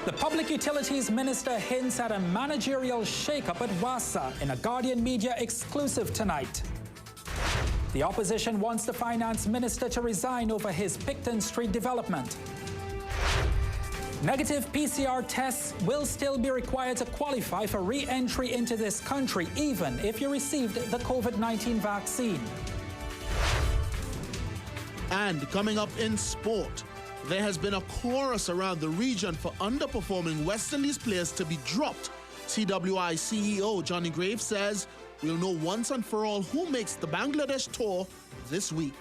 The Public Utilities Minister hints at a managerial shakeup at WASA in a Guardian Media exclusive tonight. The opposition wants the Finance Minister to resign over his Picton Street development. Negative PCR tests will still be required to qualify for re-entry into this country, even if you received the COVID-19 vaccine. And coming up in sport, there has been a chorus around the region for underperforming West Indies players to be dropped. CWI CEO Johnny Graves says we'll know once and for all who makes the Bangladesh tour this week.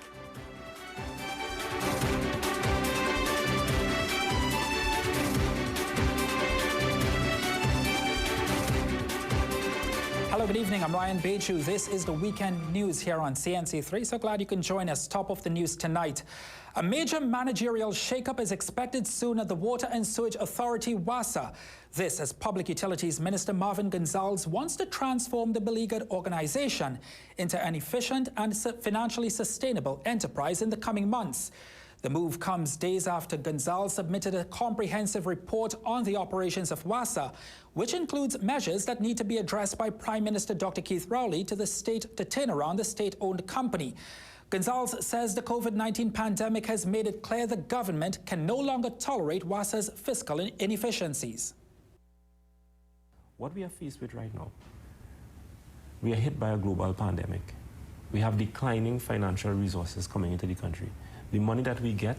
Hello, good evening. I'm Ryan Beju. This is the weekend news here on CNC3. So glad you can join us. Top of the news tonight. A major managerial shakeup is expected soon at the Water and Sewage Authority, WASA. This as Public Utilities Minister Marvin Gonzalez wants to transform the beleaguered organization into an efficient and financially sustainable enterprise in the coming months. The move comes days after Gonzalez submitted a comprehensive report on the operations of WASA, which includes measures that need to be addressed by Prime Minister Dr. Keith Rowley to the state to turn around the state-owned company. Gonzalez says the COVID-19 pandemic has made it clear the government can no longer tolerate WASA's fiscal inefficiencies. What we are faced with right now, we are hit by a global pandemic. We have declining financial resources coming into the country. The money that we get,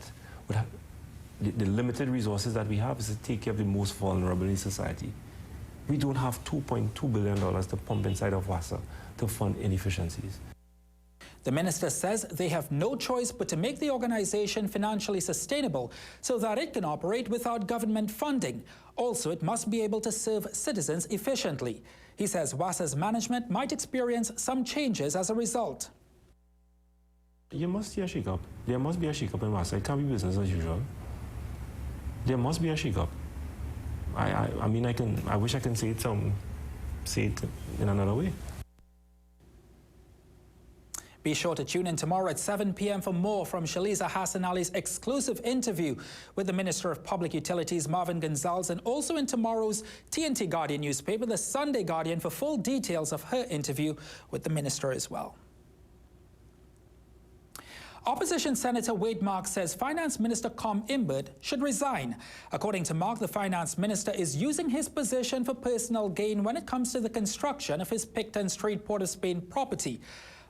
the limited resources that we have is to take care of the most vulnerable in society. We don't have $2.2 billion to pump inside of WASA to fund inefficiencies. The minister says they have no choice but to make the organization financially sustainable so that it can operate without government funding. Also, it must be able to serve citizens efficiently. He says WASA's management might experience some changes as a result. You must see a shake-up. There must be a shake-up in WASA. It can't be business as usual. There must be a shake-up. I mean, I wish I can say it in another way. Be sure to tune in tomorrow at 7 p.m. for more from Shaliza Hassan Ali's exclusive interview with the Minister of Public Utilities, Marvin Gonzalez, and also in tomorrow's TNT Guardian newspaper, the Sunday Guardian, for full details of her interview with the minister as well. Opposition Senator Wade Mark says Finance Minister Com Imbert should resign. According to Mark, the Finance Minister is using his position for personal gain when it comes to the construction of his Picton Street, Port of Spain property.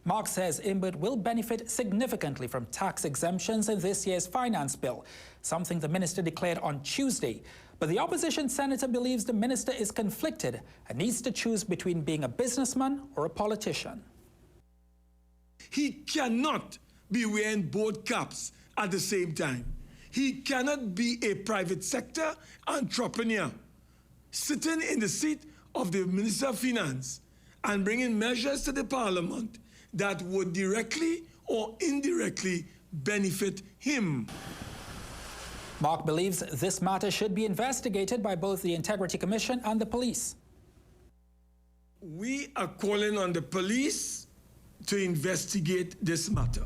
Mark says Imbert will benefit significantly from tax exemptions in this year's finance bill, something the minister declared on Tuesday. But the opposition senator believes the minister is conflicted and needs to choose between being a businessman or a politician. He cannot be wearing both caps at the same time. He cannot be a private sector entrepreneur sitting in the seat of the Minister of Finance and bringing measures to the Parliament that would directly or indirectly benefit him. Mark believes this matter should be investigated by both the Integrity Commission and the police. We are calling on the police to investigate this matter.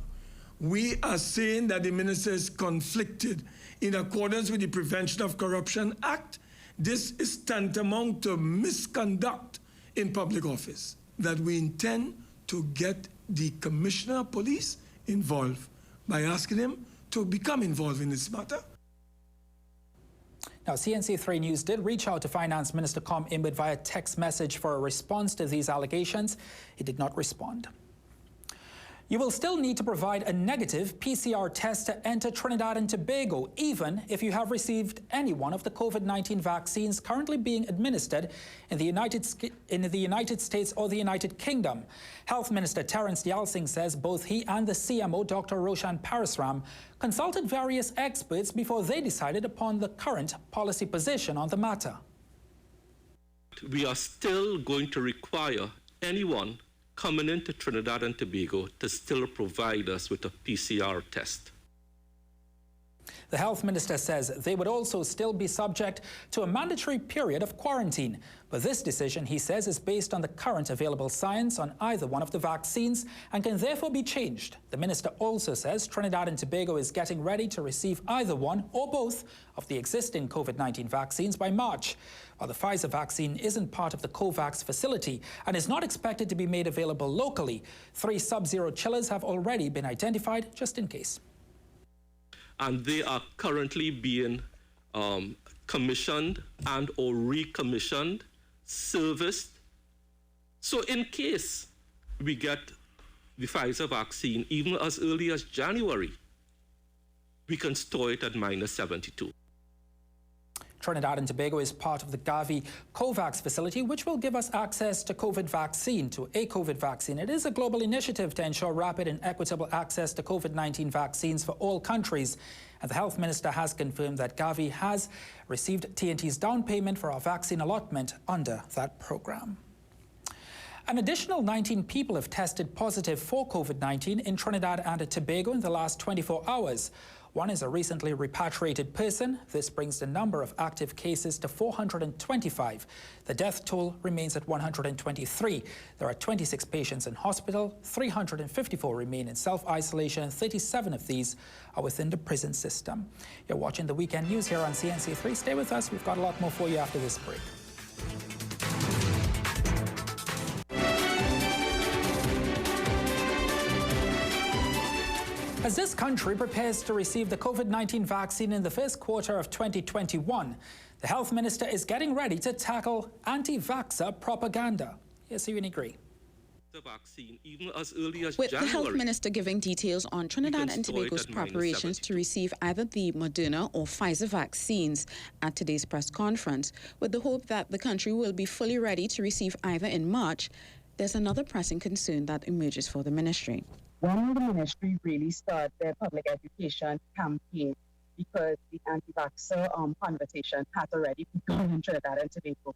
We are saying that the minister is conflicted in accordance with the Prevention of Corruption Act. This is tantamount to misconduct in public office, that we intend to get the Commissioner of Police involved by asking him to become involved in this matter. Now, CNC3 News did reach out to Finance Minister Com Imbert via text message for a response to these allegations. He did not respond. You will still need to provide a negative PCR test to enter Trinidad and Tobago, even if you have received any one of the COVID-19 vaccines currently being administered in the United States or the United Kingdom. Health Minister Terence Yalsing says both he and the CMO, Dr. Roshan Parasram, consulted various experts before they decided upon the current policy position on the matter. We are still going to require anyone coming into Trinidad and Tobago to still provide us with a PCR test. The health minister says they would also still be subject to a mandatory period of quarantine. But this decision, he says, is based on the current available science on either one of the vaccines and can therefore be changed. The minister also says Trinidad and Tobago is getting ready to receive either one or both of the existing COVID-19 vaccines by March. While the Pfizer vaccine isn't part of the COVAX facility and is not expected to be made available locally, 3 sub-zero chillers have already been identified just in case. And they are currently being commissioned and or recommissioned, serviced. So in case we get the Pfizer vaccine, even as early as January, we can store it at -72. Trinidad and Tobago is part of the Gavi COVAX facility, which will give us access to a COVID vaccine. It is a global initiative to ensure rapid and equitable access to COVID-19 vaccines for all countries. And the health minister has confirmed that Gavi has received TNT's down payment for our vaccine allotment under that program. An additional 19 people have tested positive for COVID-19 in Trinidad and Tobago in the last 24 hours. One is a recently repatriated person. This brings the number of active cases to 425. The death toll remains at 123. There are 26 patients in hospital, 354 remain in self-isolation, and 37 of these are within the prison system. You're watching the Weekend News here on CNC3. Stay with us. We've got a lot more for you after this break. As this country prepares to receive the COVID-19 vaccine in the first quarter of 2021, the health minister is getting ready to tackle anti-vaxxer propaganda. Here's Unigree. The vaccine, even as early as With January, the health minister giving details on Trinidad and Tobago's preparations to receive either the Moderna or Pfizer vaccines at today's press conference, with the hope that the country will be fully ready to receive either in March, there's another pressing concern that emerges for the ministry. When will the ministry really start their public education campaign? Because the anti-vaxxer conversation has already begun in Trinidad and Tobago.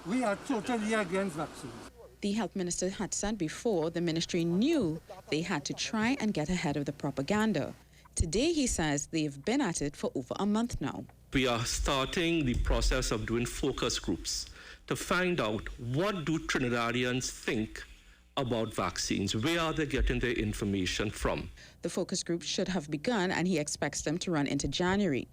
We are totally against vaccines. The health minister had said before the ministry knew they had to try and get ahead of the propaganda. Today, he says they've been at it for over a month now. we are starting the process of doing focus groups to find out what do Trinidadians think about vaccines? Where are they getting their information from? The focus group should have begun, and he expects them to run into January.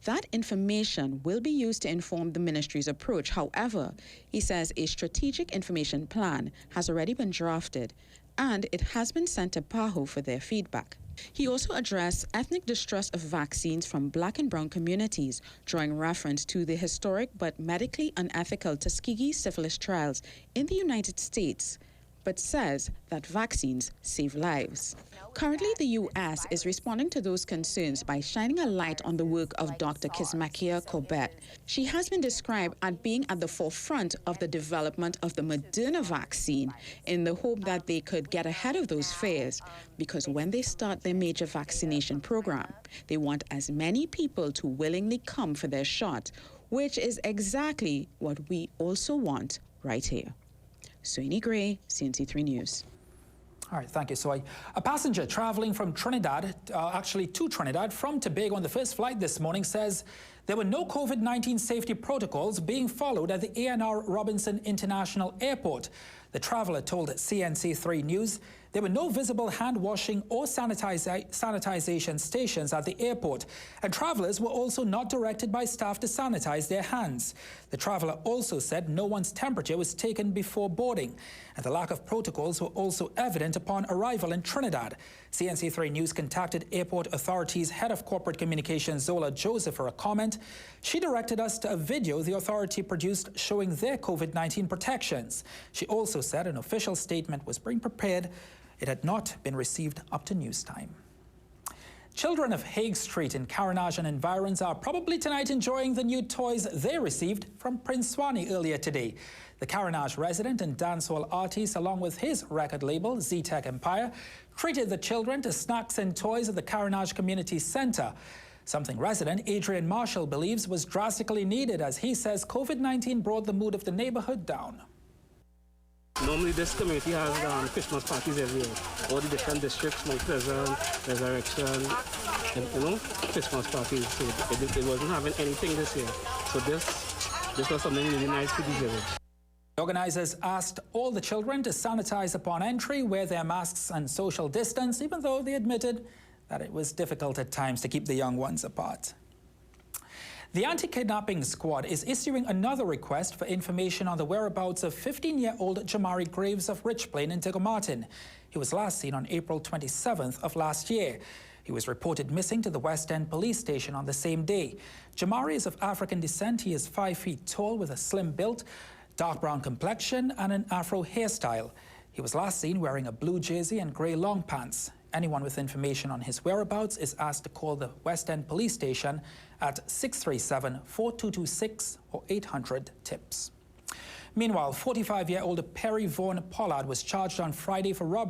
That information will be used to inform the ministry's approach. However, he says a strategic information plan has already been drafted, and it has been sent to PAHO for their feedback. He also addressed ethnic distrust of vaccines from black and brown communities, drawing reference to the historic but medically unethical Tuskegee syphilis trials in the United States, but says that vaccines save lives. Currently, the U.S. is responding to those concerns by shining a light on the work of Dr. Kismakia Corbett. She has been described as being at the forefront of the development of the Moderna vaccine in the hope that they could get ahead of those fears, because when they start their major vaccination program, they want as many people to willingly come for their shot, which is exactly what we also want right here. Soini Gray, CNC3 News. All right, thank you, Soy. A passenger traveling from Trinidad, to Trinidad from Tobago on the first flight this morning says there were no COVID-19 safety protocols being followed at the ANR Robinson International Airport. The traveler told CNC3 News there were no visible hand washing or sanitization stations at the airport, and travelers were also not directed by staff to sanitize their hands. The traveler also said no one's temperature was taken before boarding, and the lack of protocols were also evident upon arrival in Trinidad. CNC3 News contacted airport authorities' head of corporate communications, Zola Joseph, for a comment. She directed us to a video the authority produced showing their COVID-19 protections. She also said an official statement was being prepared. It had not been received up to news time. Children of Hague Street in Carenage and environs are probably tonight enjoying the new toys they received from Prince Swanee earlier today. The Carenage resident and dancehall artist, along with his record label, Z-Tech Empire, treated the children to snacks and toys at the Carenage Community Center. Something resident Adrian Marshall believes was drastically needed, as he says COVID-19 brought the mood of the neighborhood down. Normally this community has Christmas parties every year. All the different districts, Mount Pleasant, Resurrection, you know, Christmas parties. So it wasn't having anything this year. So this was something really nice to be given. The organizers asked all the children to sanitize upon entry, wear their masks and social distance, even though they admitted that it was difficult at times to keep the young ones apart. The Anti-Kidnapping Squad is issuing another request for information on the whereabouts of 15-year-old Jamari Graves of Rich Plain in Tiggermartin. He was last seen on April 27th of last year. He was reported missing to the West End police station on the same day. Jamari is of African descent. He is 5 feet tall with a slim build, dark brown complexion and an afro hairstyle. He was last seen wearing a blue jersey and grey long pants. Anyone with information on his whereabouts is asked to call the West End police station at 637-4226 or 800-TIPS. Meanwhile, 45-year-old Perry Vaughan Pollard was charged on Friday for robbery.